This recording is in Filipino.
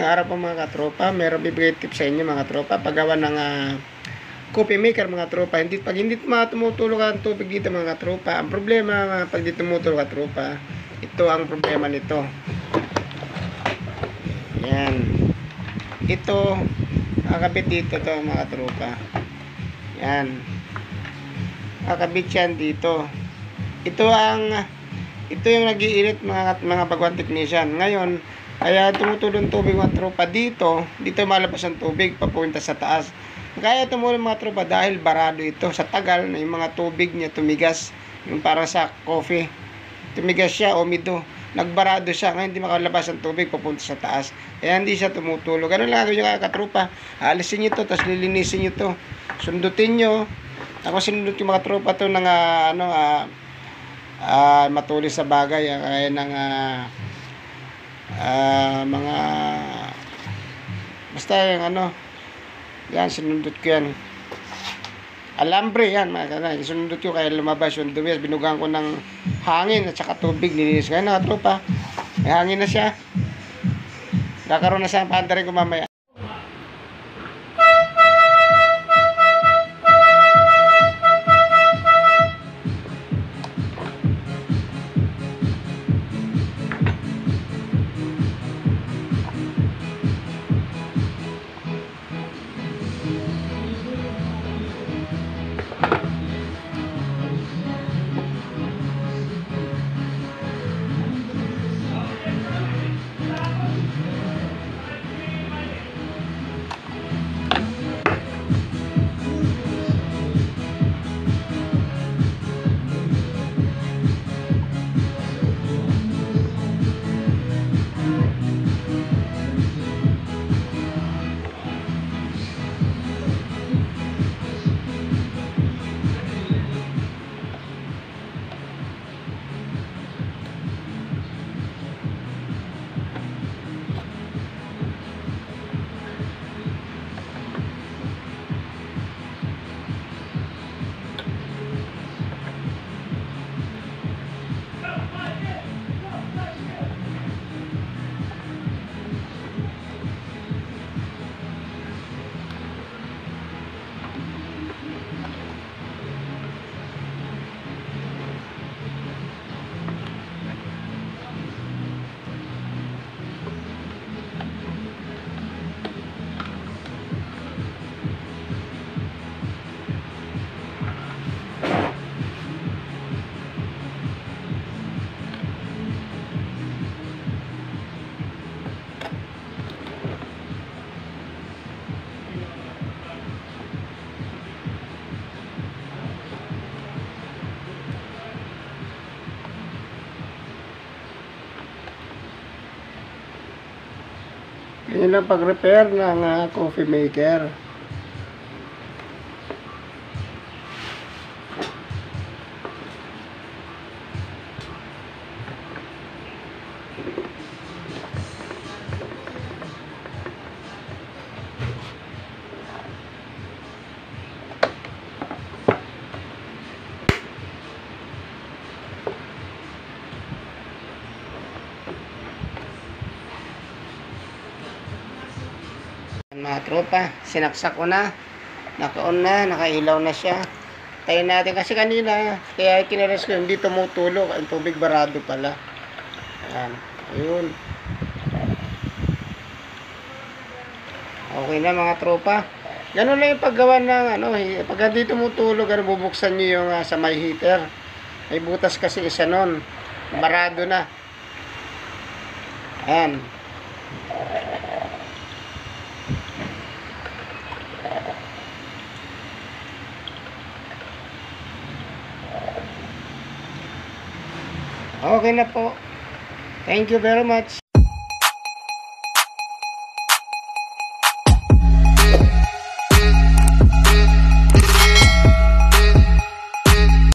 Magandang araw po mga katropa. Meron bibigay tip sa inyo mga tropa. Paggawa ng coffee maker mga tropa. Pag hindi tumutulog ang tubig dito mga katropa. Ang problema pag di tumutulog katropa, ito ang problema nito. Yan. Ito, kakabit dito to mga tropa. Yan. Kakabit yan dito. Ito yung nag-iinit mga bagwan technician. Ngayon, kaya tumutulong tubig mga tropa dito malabas ang tubig papunta sa taas. Kaya tumulong mga tropa dahil barado ito. Sa tagal na yung mga tubig niya tumigas, yung para sa coffee. Tumigas siya, umido. Nagbarado siya, ngayon hindi makalabas ang tubig papunta sa taas. Kaya hindi siya tumutulog. Ganun lang gawin yung katropa. Alisin nyo to, tapos lilinisin nyo to. Sundutin nyo. Ako sinundot yung mga tropa to ng matulis sa bagay. Kaya ng mga basta yung yan, sinundot ko yan. Alambre yan, sinundot ko kaya lumabas yung dumi. Binugang ko ng hangin at saka tubig, nilinis ko yan mga tropa. May hangin na siya. Nakaroon na siya, paandarin ko mamaya. Ganyan lang pag-repair ng coffee maker. Mga tropa, sinaksak ko na, naka-on na, nakailaw na siya. Tayo natin kasi kanina, kaya kinares ko hindi tumutulog, ang tubig barado pala. Ayan, ayun. Okay na mga tropa. Ganun lang yung paggawa ng pag hindi tumutulog, bubuksan nyo yung sa may heater. May butas kasi isa nun, barado na. Ayan. Okay na po. Thank you very much.